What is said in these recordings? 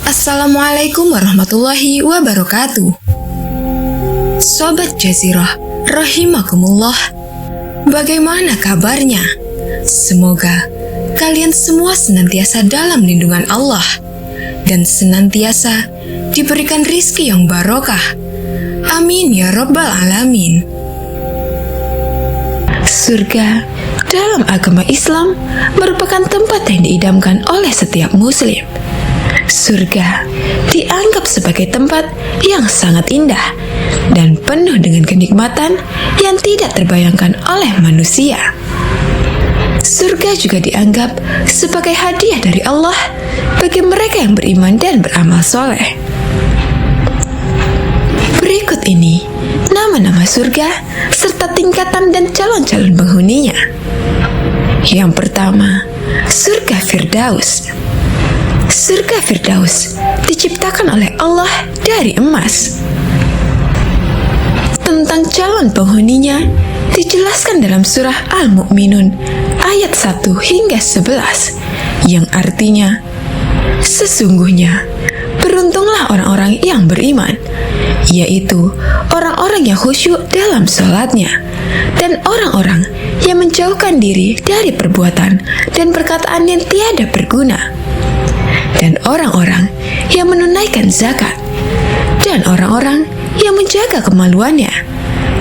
Assalamualaikum warahmatullahi wabarakatuh. Sobat Jazirah, rahimakumullah. Bagaimana kabarnya? Semoga kalian semua senantiasa dalam lindungan Allah dan senantiasa diberikan rizki yang barokah. Amin ya rabbal alamin. Surga dalam agama Islam merupakan tempat yang diidamkan oleh setiap muslim. Surga dianggap sebagai tempat yang sangat indah dan penuh dengan kenikmatan yang tidak terbayangkan oleh manusia. Surga juga dianggap sebagai hadiah dari Allah bagi mereka yang beriman dan beramal soleh. Berikut ini nama-nama surga serta tingkatan dan calon-calon penghuninya. Yang pertama, surga Firdaus. Surga Firdaus diciptakan oleh Allah dari emas. Tentang calon penghuninya dijelaskan dalam surah Al-Mu'minun ayat 1 hingga 11 yang artinya, sesungguhnya beruntunglah orang-orang yang beriman, yaitu orang-orang yang khusyuk dalam sholatnya dan orang-orang yang menjauhkan diri dari perbuatan dan perkataan yang tiada berguna, dan orang-orang yang menunaikan zakat, dan orang-orang yang menjaga kemaluannya,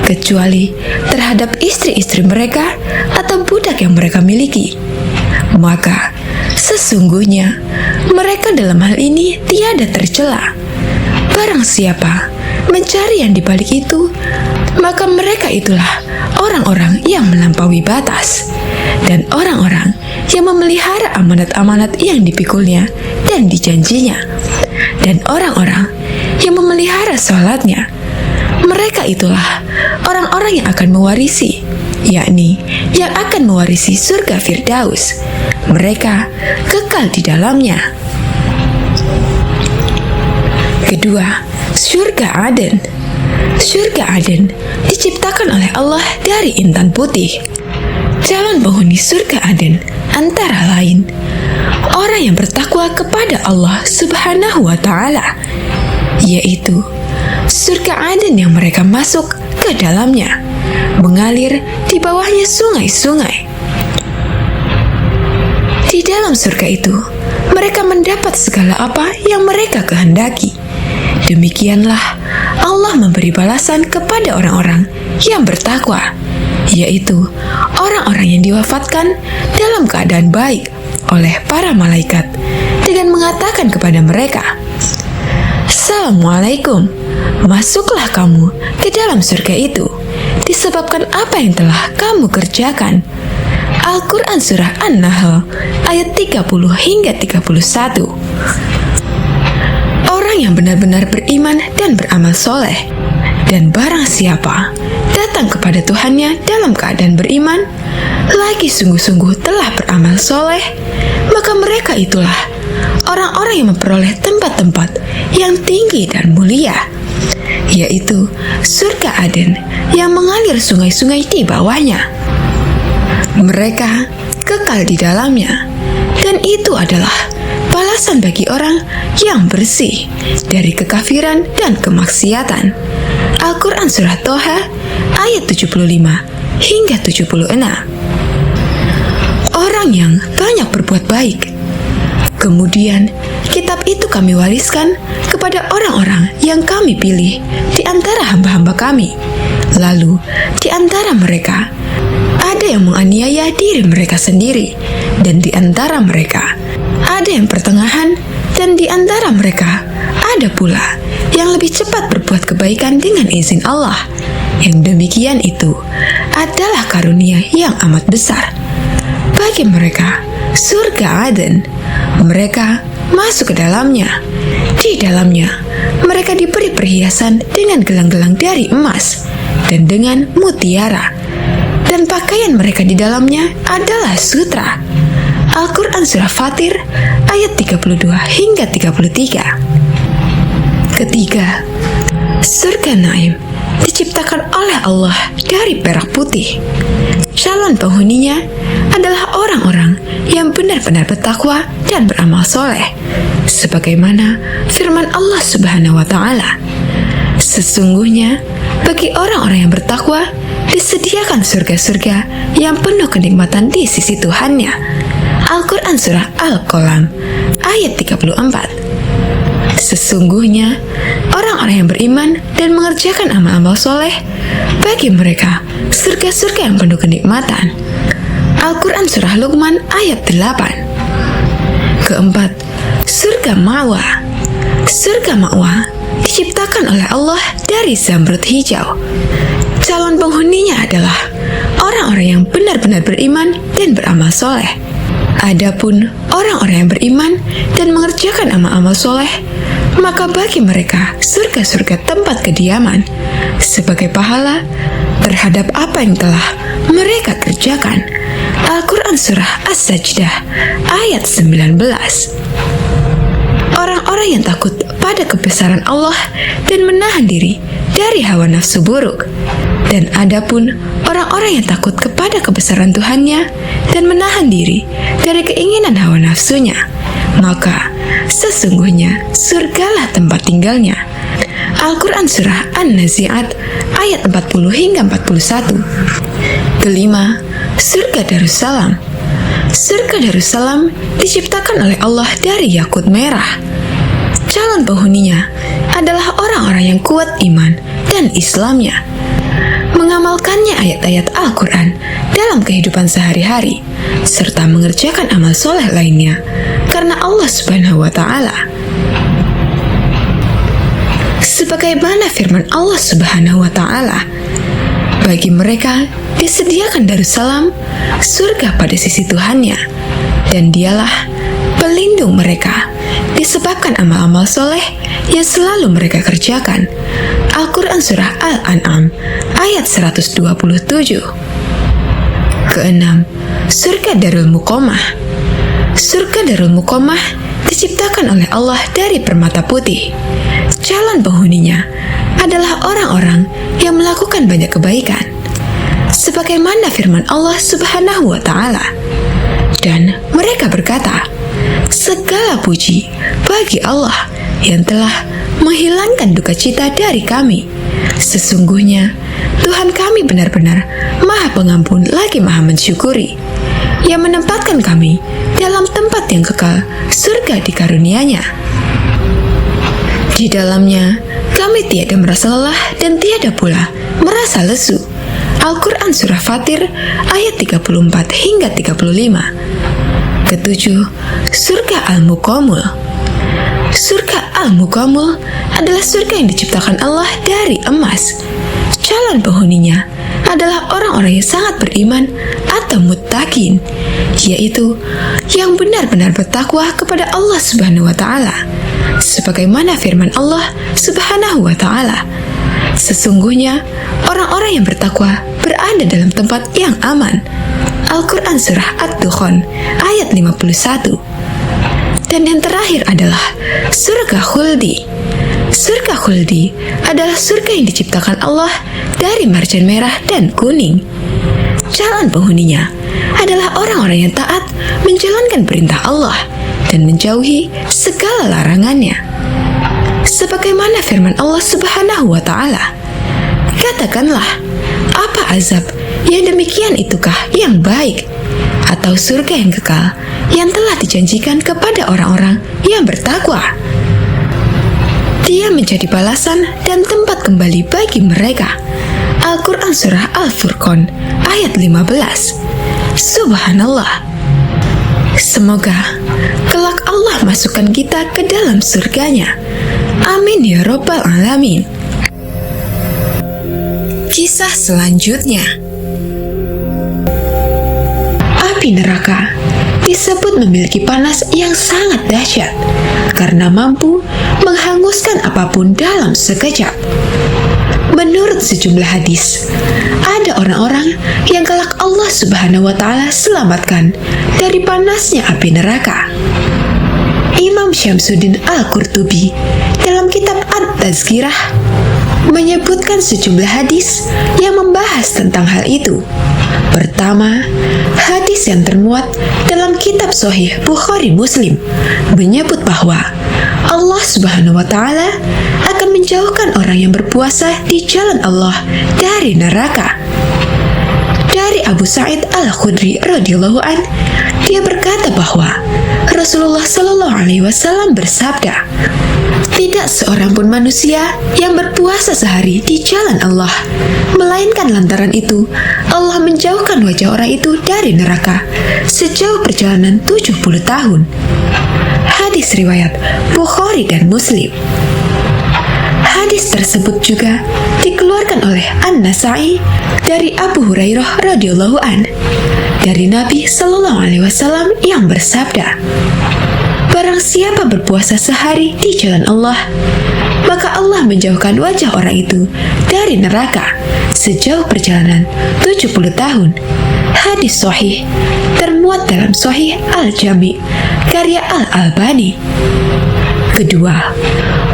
kecuali terhadap istri-istri mereka atau budak yang mereka miliki. Maka sesungguhnya mereka dalam hal ini tiada tercela. Barang siapa mencari yang dibalik itu, maka mereka itulah orang-orang yang melampaui batas, dan orang-orang yang memelihara amanat-amanat yang dipikulnya dan dijanjinya, dan orang-orang yang memelihara sholatnya. Mereka itulah orang-orang yang akan mewarisi, yakni yang akan mewarisi surga Firdaus. Mereka kekal di dalamnya. Kedua, surga Aden. Surga Aden diciptakan oleh Allah dari intan putih. Calon penghuni surga Aden antara lain orang yang bertakwa kepada Allah Subhanahu wa Ta'ala, yaitu surga Aden yang mereka masuk ke dalamnya, mengalir di bawahnya sungai-sungai. Di dalam surga itu, mereka mendapat segala apa yang mereka kehendaki. Demikianlah Allah memberi balasan kepada orang-orang yang bertakwa, yaitu orang-orang yang diwafatkan dalam keadaan baik oleh para malaikat dengan mengatakan kepada mereka, "Assalamualaikum, masuklah kamu ke dalam surga itu disebabkan apa yang telah kamu kerjakan." Al-Quran Surah An-Nahl ayat 30 hingga 31. Orang yang benar-benar beriman dan beramal soleh, dan barang siapa datang kepada Tuhannya dalam keadaan beriman, lagi sungguh-sungguh telah beramal soleh, maka mereka itulah orang-orang yang memperoleh tempat-tempat yang tinggi dan mulia, yaitu surga Aden yang mengalir sungai-sungai di bawahnya. Mereka kekal di dalamnya, dan itu adalah balasan bagi orang yang bersih dari kekafiran dan kemaksiatan. Al-Quran Surah Toha ayat 75 hingga 76. Orang yang banyak berbuat baik, kemudian kitab itu kami wariskan kepada orang-orang yang kami pilih di antara hamba-hamba kami. Lalu di antara mereka ada yang menganiaya diri mereka sendiri, dan di antara mereka ada yang pertengahan, dan di antara mereka ada pula yang lebih cepat berbuat kebaikan dengan izin Allah. Yang demikian itu adalah karunia yang amat besar. Bagi mereka surga Aden, mereka masuk ke dalamnya. Di dalamnya mereka diberi perhiasan dengan gelang-gelang dari emas dan dengan mutiara, dan pakaian mereka di dalamnya adalah sutra. Al-Quran Surah Fatir ayat 32 hingga 33. Ketiga, surga Naim diciptakan oleh Allah dari perak putih. Calon penghuninya adalah orang-orang yang benar-benar bertakwa dan beramal soleh, sebagaimana firman Allah Subhanahu wa Ta'ala, "Sesungguhnya bagi orang-orang yang bertakwa disediakan surga-surga yang penuh kenikmatan di sisi Tuhannya." Al-Quran Surah Al-Qalam ayat 34. Sesungguhnya orang-orang yang beriman dan mengerjakan amal-amal soleh, bagi mereka surga-surga yang penuh kenikmatan. Al-Quran Surah Luqman ayat 8. Keempat, surga ma'wa. Surga ma'wa diciptakan oleh Allah dari zamrud hijau. Calon penghuninya adalah orang-orang yang benar-benar beriman dan beramal soleh. Adapun orang-orang yang beriman dan mengerjakan amal-amal soleh, maka bagi mereka surga-surga tempat kediaman sebagai pahala terhadap apa yang telah mereka kerjakan. Al-Quran Surah As-Sajdah ayat 19. Orang-orang yang takut pada kebesaran Allah dan menahan diri dari hawa nafsu buruk. Dan adapun orang-orang yang takut kepada kebesaran Tuhannya dan menahan diri dari keinginan hawa nafsunya, maka sesungguhnya surgalah tempat tinggalnya. Al-Quran Surah An-Nazi'at ayat 40 hingga 41. Kelima, surga Darussalam. Surga Darussalam diciptakan oleh Allah dari yakut merah. Calon penghuninya adalah orang-orang yang kuat iman dan Islamnya, mengamalkannya ayat-ayat Al-Quran dalam kehidupan sehari-hari, serta mengerjakan amal soleh lainnya karena Allah Subhanahu wa Ta'ala. Sebagaimana firman Allah Subhanahu wa Ta'ala, bagi mereka disediakan Darussalam, surga pada sisi Tuhannya, dan dialah pelindung mereka disebabkan amal-amal soleh yang selalu mereka kerjakan. Al-Quran Surah Al-An'am ayat 127. Keenam, surga Darul Muqamah. Surga Darul Muqamah diciptakan oleh Allah dari permata putih. Calon penghuninya adalah orang-orang yang melakukan banyak kebaikan, sebagaimana firman Allah Subhanahu wa Ta'ala. Dan mereka berkata, "Segala puji bagi Allah yang telah menghilangkan duka cita dari kami. Sesungguhnya Tuhan kami benar-benar Maha Pengampun lagi Maha Mensyukuri, yang menempatkan kami dalam tempat yang kekal, surga dikarunianya. Di dalamnya kami tiada merasa lelah dan tiada pula merasa lesu." Al-Quran Surah Fatir ayat 34 hingga 35. Ketujuh, surga Al-Muqamul. Surga Al-Muqamul adalah surga yang diciptakan Allah dari emas. Calon penghuninya adalah orang-orang yang sangat beriman atau muttaqin, yaitu yang benar-benar bertakwa kepada Allah Subhanahu wa Ta'ala, sebagaimana firman Allah Subhanahu wa Ta'ala, "Sesungguhnya orang-orang yang bertakwa berada dalam tempat yang aman." Al-Quran Surah Ad-Dukhan ayat 51. Dan yang terakhir adalah surga khuldi. Surga khuldi adalah surga yang diciptakan Allah dari marjan merah dan kuning. Calon penghuninya adalah orang-orang yang taat menjalankan perintah Allah dan menjauhi segala larangannya, sebagaimana firman Allah Subhanahu wa Ta'ala, "Katakanlah, apa azab yang demikian itukah yang baik, atau surga yang kekal yang telah dijanjikan kepada orang-orang yang bertakwa? Dia menjadi balasan dan tempat kembali bagi mereka." Al-Quran Surah Al-Furqan ayat 15. Subhanallah. Semoga kelak Allah masukkan kita ke dalam surganya. Amin ya Rabbal Alamin. Kisah selanjutnya. Api neraka disebut memiliki panas yang sangat dahsyat karena mampu menghanguskan apapun dalam sekejap. Menurut sejumlah hadis, ada orang-orang yang kelak Allah Subhanahu wa Ta'ala selamatkan dari panasnya api neraka. Imam Syamsuddin Al-Qurtubi dalam kitab At-Tazkirah menyebutkan sejumlah hadis yang membahas tentang hal itu. Pertama, hadis yang termuat dalam kitab Sahih Bukhari Muslim menyebut bahwa Allah Subhanahu wa Ta'ala akan menjauhkan orang yang berpuasa di jalan Allah dari neraka. Dari Abu Sa'id Al-Khudri radhiyallahu an, dia berkata bahwa Rasulullah Shallallahu Alaihi Wasallam bersabda, "Tidak seorang pun manusia yang berpuasa sehari di jalan Allah, melainkan lantaran itu Allah menjauhkan wajah orang itu dari neraka sejauh perjalanan 70 tahun." Hadis riwayat Bukhari dan Muslim. Hadis tersebut juga dikeluarkan oleh An-Nasa'i dari Abu Hurairah radhiyallahu an, dari Nabi Shallallahu Alaihi Wasallam yang bersabda, "Barang siapa berpuasa sehari di jalan Allah, maka Allah menjauhkan wajah orang itu dari neraka sejauh perjalanan 70 tahun." Hadis sahih termuat dalam Sahih Al-Jami karya Al-Albani. Kedua,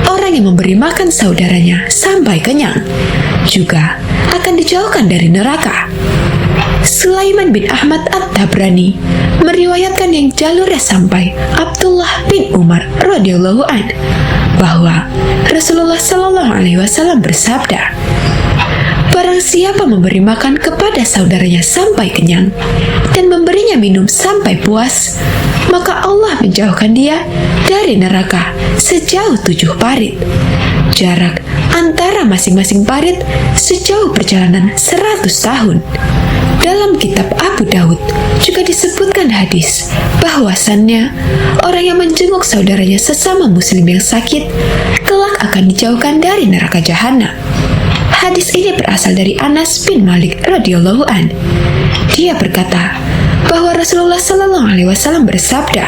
orang yang memberi makan saudaranya sampai kenyang juga akan dijauhkan dari neraka. Sulaiman bin Ahmad At-Tabrani meriwayatkan yang jalurnya sampai Abdullah bin Umar radhiyallahu an bahwa Rasulullah Shallallahu Alaihi Wasallam bersabda, "Barang siapa memberi makan kepada saudaranya sampai kenyang dan memberinya minum sampai puas, maka Allah menjauhkan dia dari neraka sejauh 7 parit. Jarak antara masing-masing parit sejauh perjalanan 100 tahun. Dalam kitab Abu Daud juga disebutkan hadis bahwasannya orang yang menjenguk saudaranya sesama muslim yang sakit kelak akan dijauhkan dari neraka jahanam. Hadis ini berasal dari Anas bin Malik radhiyallahu an. Dia berkata bahwa Rasulullah Shallallahu Alaihi Wasallam bersabda,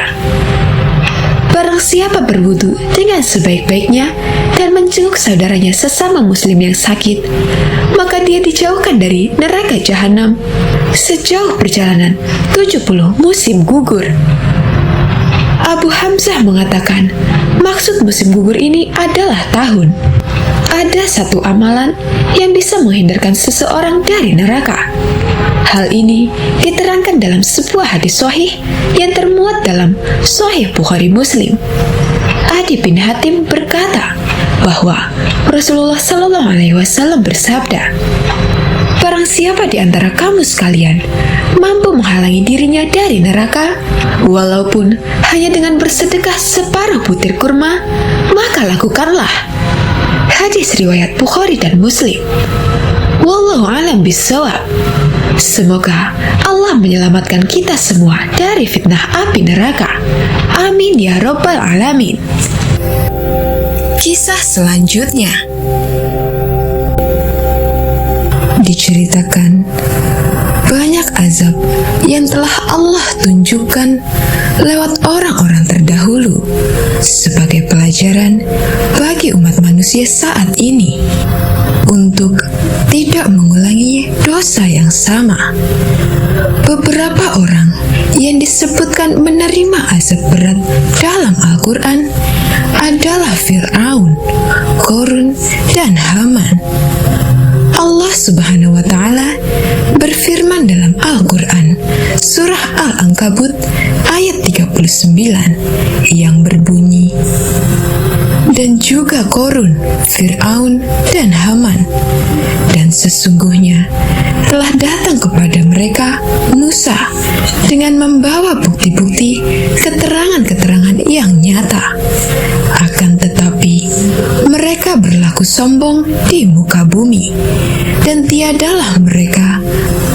"Barang siapa berwudu dengan sebaik-baiknya dan menjenguk saudaranya sesama muslim yang sakit, maka dia dijauhkan dari neraka jahanam sejauh perjalanan 70 musim gugur." Abu Hamzah mengatakan, maksud musim gugur ini adalah tahun. Ada satu amalan yang bisa menghindarkan seseorang dari neraka. Hal ini diterangkan dalam sebuah hadis sahih yang termuat dalam Sahih Bukhari Muslim. Adi bin Hatim berkata bahwa Rasulullah Shallallahu Alaihi Wasallam bersabda, "Barang siapa di antara kamu sekalian mampu menghalangi dirinya dari neraka, walaupun hanya dengan bersedekah separuh butir kurma, maka lakukanlah." Hadis riwayat Bukhari dan Muslim. Wallahu a'lam bishawab. Semoga Allah menyelamatkan kita semua dari fitnah api neraka. Amin ya rabbal alamin. Kisah selanjutnya diceritakan banyak azab yang telah Allah tunjukkan lewat orang-orang terdahulu sebagai pelajaran bagi umat manusia saat ini untuk tidak mengulangi dosa yang sama. Beberapa orang yang disebutkan menerima azab berat dalam Al-Quran adalah Fir'aun, Qarun, dan Haman. Allah Subhanahu wa Ta'ala berfirman dalam Al-Quran Surah Al-Ankabut ayat 39 yang berbunyi, "Dan juga Qarun, Fir'aun, dan Haman, dan sesungguhnya telah datang kepada mereka Musa dengan membawa bukti-bukti keterangan-keterangan yang nyata. Akan tetapi mereka berlaku sombong di muka bumi, dan tiadalah mereka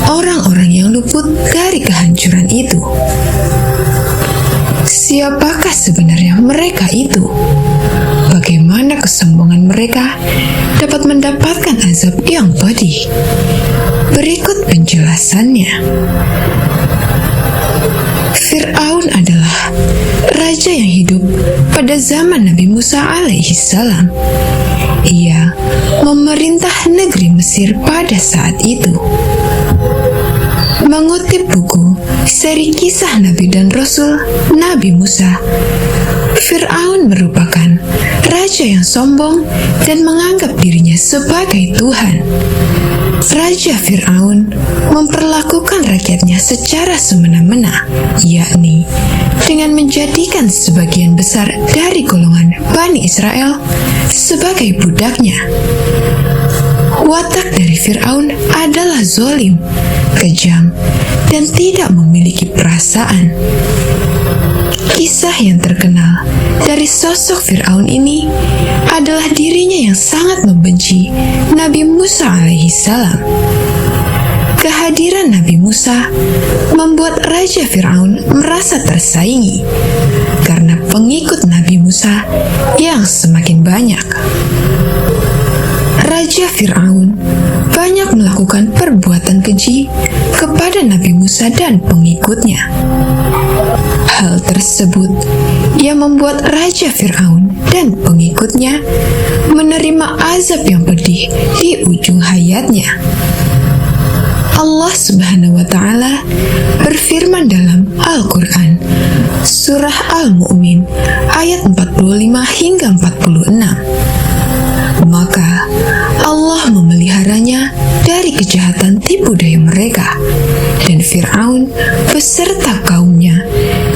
orang-orang yang luput dari kehancuran itu." Siapakah sebenarnya mereka itu? Bagaimana kesombongan mereka dapat mendapatkan azab yang pedih? Berikut penjelasannya. Fir'aun adalah raja yang hidup pada zaman Nabi Musa alaihissalam. Ia memerintah negeri Mesir pada saat itu. Mengutip buku seri kisah Nabi dan Rasul Nabi Musa, Fir'aun merupakan raja raja yang sombong dan menganggap dirinya sebagai Tuhan. Raja Fir'aun memperlakukan rakyatnya secara semena-mena, yakni dengan menjadikan sebagian besar dari golongan Bani Israel sebagai budaknya. Watak dari Fir'aun adalah zolim, kejam, dan tidak memiliki perasaan. Kisah yang terkenal dari sosok Fir'aun ini adalah dirinya yang sangat membenci Nabi Musa alaihissalam. Kehadiran Nabi Musa membuat Raja Fir'aun merasa tersaingi karena pengikut Nabi Musa yang semakin banyak. Raja Fir'aun banyak melakukan perbuatan keji kepada Nabi Musa dan pengikutnya. Hal tersebut yang membuat Raja Fir'aun dan pengikutnya menerima azab yang pedih di ujung hayatnya. Allah Subhanahu wa Ta'ala berfirman dalam Al-Quran, Surah Al-Mu'min ayat 45 hingga 46. Maka Allah memeliharanya dari kejahatan tipu daya mereka, dan Fir'aun beserta kaumnya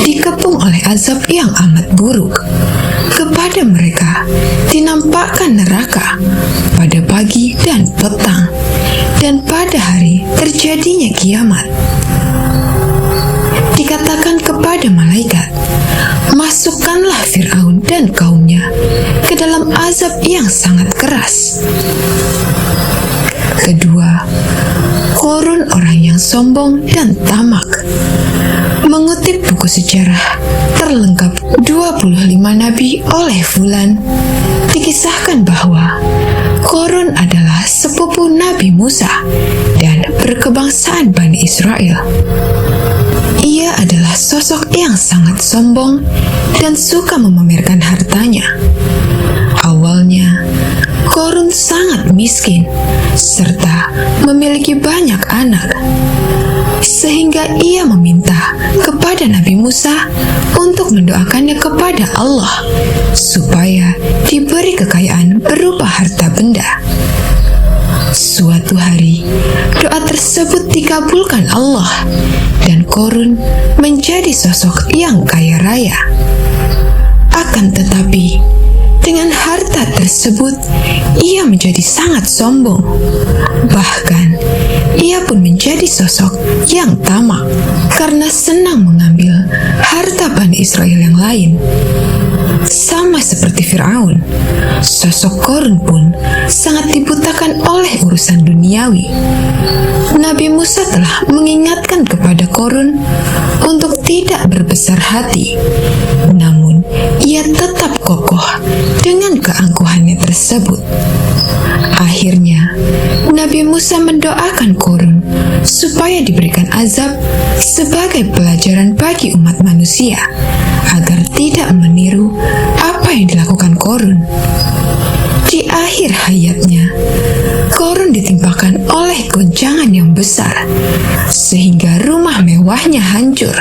dikepung oleh azab yang amat buruk. Kepada mereka dinampakkan neraka pada pagi dan petang, dan pada hari terjadinya kiamat. Dikatakan kepada malaikat, masukkanlah Fir'aun dan kaumnya ke dalam azab yang sangat keras. Kedua, Qarun orang yang sombong dan tamak. Mengutip buku sejarah terlengkap 25 nabi oleh Fulan, dikisahkan bahwa Qarun adalah sepupu Nabi Musa dan berkebangsaan Bani Israel. Ia adalah sosok yang sangat sombong dan suka memamerkan hartanya. Awalnya, Qarun sangat miskin serta memiliki banyak anak, sehingga ia meminta kepada Nabi Musa untuk mendoakannya kepada Allah supaya diberi kekayaan berupa harta benda. Suatu hari, doa tersebut dikabulkan Allah dan Qarun menjadi sosok yang kaya raya. Akan tetapi, dengan harta tersebut, ia menjadi sangat sombong. Bahkan, ia pun menjadi sosok yang tamak karena senang mengambil harta Bani Israel yang lain. Sama seperti Fir'aun, sosok Qarun pun sangat dibutakan oleh urusan duniawi. Nabi Musa telah mengingatkan kepada Qarun untuk tidak berbesar hati, namun ia tetap kokoh dengan keangkuhannya tersebut. Akhirnya, Nabi Musa mendoakan Qarun supaya diberikan azab sebagai pelajaran bagi umat manusia agar tidak meniru apa yang dilakukan Qarun. Di akhir hayatnya, Qarun ditimpakan oleh goncangan yang besar sehingga rumah mewahnya hancur.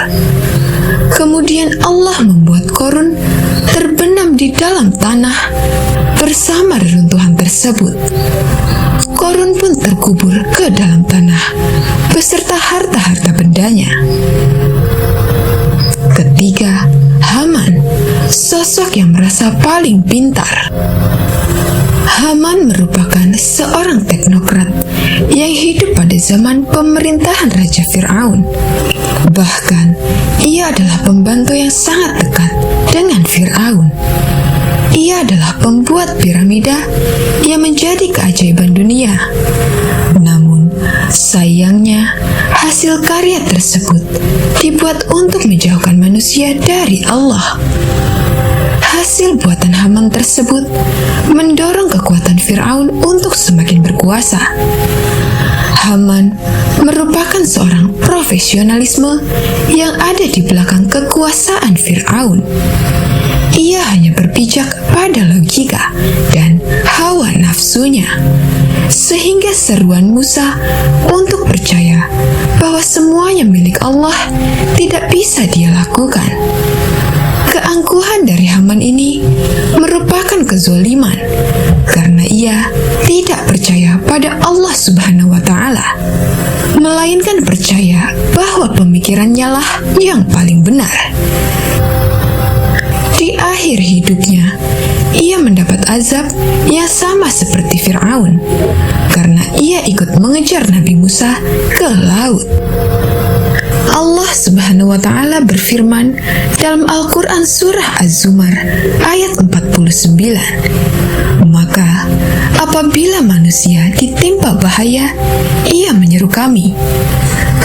Kemudian Allah membuat Qarun terbenam di dalam tanah bersama reruntuhan tersebut. Qarun pun terkubur ke dalam tanah beserta harta-harta bendanya. Ketiga, Haman, sosok yang merasa paling pintar. Haman merupakan seorang teknokrat yang hidup pada zaman pemerintahan Raja Fir'aun. Bahkan, ia adalah pembantu yang sangat dekat dengan Fir'aun. Ia adalah pembuat piramida yang menjadi keajaiban dunia. Namun, sayangnya, hasil karya tersebut dibuat untuk menjauhkan manusia dari Allah. Hasil buatan Haman tersebut mendorong kekuatan Fir'aun untuk semakin berkuasa. Haman merupakan seorang profesionalisme yang ada di belakang kekuasaan Fir'aun. Ia hanya berpijak pada logika dan hawa nafsunya, sehingga seruan Musa untuk percaya bahwa semuanya milik Allah tidak bisa dia lakukan. Keangkuhan dari Haman ini merupakan kezoliman karena ia tidak percaya pada Allah Subhanahu wa Ta'ala, melainkan percaya bahwa pemikirannya lah yang paling benar. Di akhir hidupnya, ia mendapat azab yang sama seperti Fir'aun karena ia ikut mengejar Nabi Musa ke laut. Allah Subhanahu wa Ta'ala berfirman dalam Al-Quran Surah Az-Zumar ayat 49, "Maka apabila manusia ditimpa bahaya, ia menyeru kami.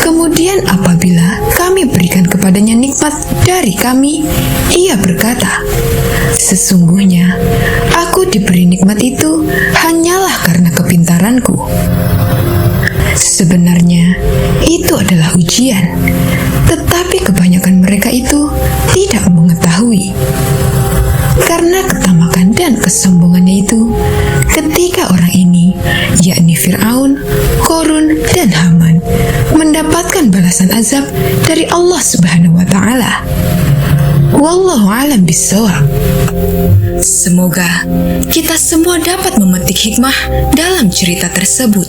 Kemudian apabila kami berikan kepadanya nikmat dari kami, ia berkata, sesungguhnya aku diberi nikmat itu hanyalah karena kepintaranku." Sebenarnya itu adalah ujian, tetapi kebanyakan mereka itu tidak mengetahui. Karena ketamakan dan kesombongannya itu, ketika orang ini, yakni Fir'aun, Qarun, dan Haman, mendapatkan balasan azab dari Allah Subhanahu wa Ta'ala. Wallahu a'lam bishawab. Semoga kita semua dapat memetik hikmah dalam cerita tersebut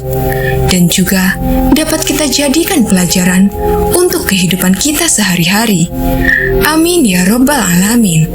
dan juga dapat kita jadikan pelajaran untuk kehidupan kita sehari-hari. Amin ya Rabbal Alamin.